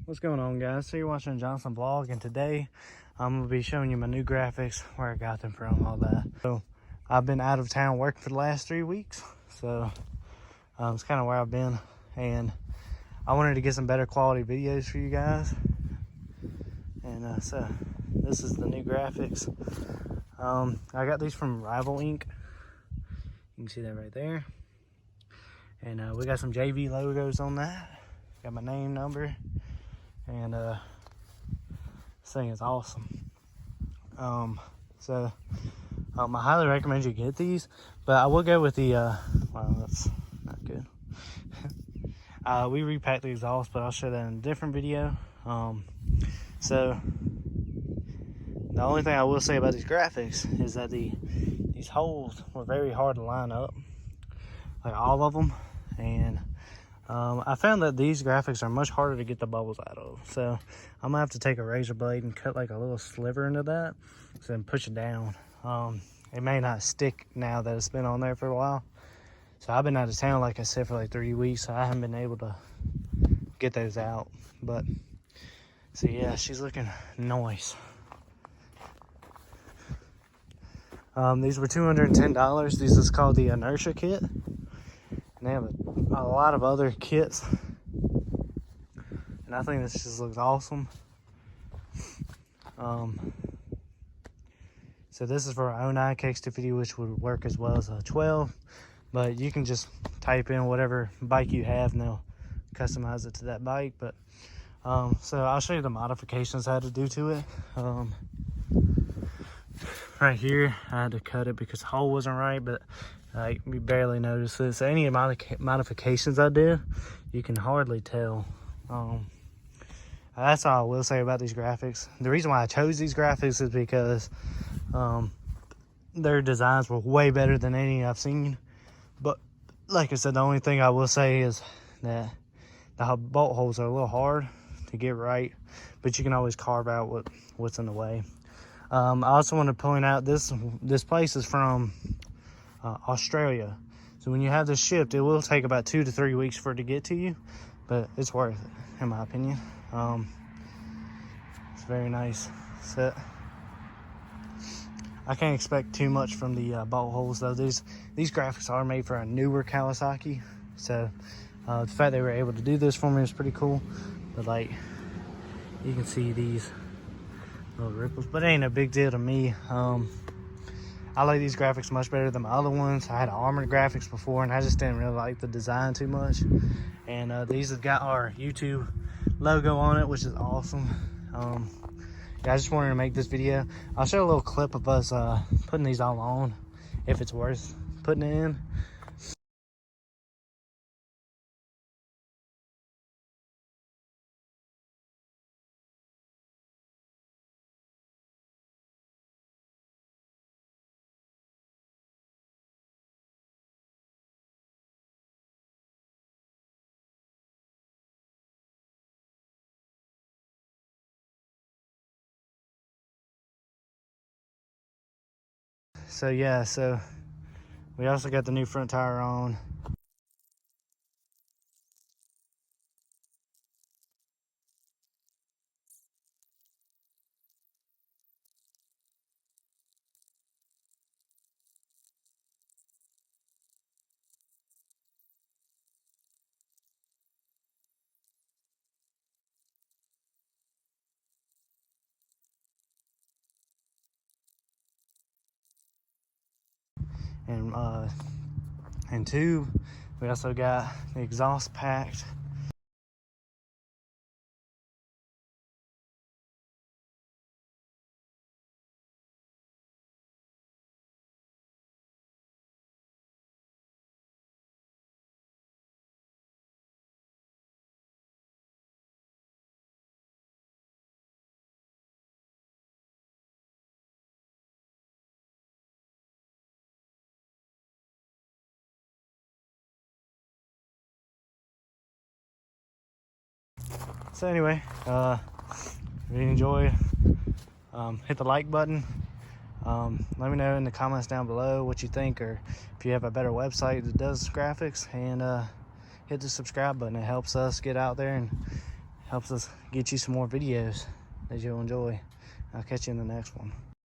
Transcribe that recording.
What's going on, guys? So you're watching Johnson Vlog, and today I'm gonna be showing you my new graphics, where I got them from, all that. So I've been out of town working for the last 3 weeks, so it's kind of where I've been, and I wanted to get some better quality videos for you guys. And so this is the new graphics. I got these from Rival Ink. You can see that right there. And we got some JV logos on that. Got my name, number. And this thing is awesome. So I highly recommend you get these, but I will go with the wow, that's not good. We repacked the exhaust, but I'll show that in a different video. So the only thing I will say about these graphics is that these holes were very hard to line up, like all of them. And I found that these graphics are much harder to get the bubbles out of. So I'm gonna have to take a razor blade and cut like a little sliver into that, so then push it down. It may not stick now that it's been on there for a while. So I've been out of town, like I said, for like 3 weeks, so I haven't been able to get those out. But so yeah, she's looking nice. These were $210. These is called the Inertia kit. And they have a lot of other kits, and I think this just looks awesome. So this is for our 09 KX250, which would work as well as a 12, but you can just type in whatever bike you have and they'll customize it to that bike. But so I'll show you the modifications I had to do to it. Right here I had to cut it because the hole wasn't right, but like you barely notice this. So any modifications I did, you can hardly tell. That's all I will say about these graphics. The reason why I chose these graphics is because their designs were way better than any I've seen. But like I said, the only thing I will say is that the bolt holes are a little hard to get right, but you can always carve out what's in the way. I also want to point out this place is from Australia. So when you have this shipped, it will take about 2 to 3 weeks for it to get to you, but it's worth it, in my opinion. It's a very nice set. I can't expect too much from the bolt holes though. These graphics are made for a newer Kawasaki, so the fact they were able to do this for me is pretty cool. But like, you can see these little ripples, but it ain't a big deal to me. I like these graphics much better than my other ones. I had armored graphics before, and I just didn't really like the design too much. And these have got our YouTube logo on it, which is awesome. Yeah, I just wanted to make this video. I'll show a little clip of us putting these all on, if it's worth putting it in. So yeah, so we also got the new front tire on. And two, we also got the exhaust packed. So anyway, if you enjoyed, hit the like button. Let me know in the comments down below what you think, or if you have a better website that does graphics, and hit the subscribe button. It helps us get out there helps us get you some more videos that you'll enjoy. I'll catch you in the next one.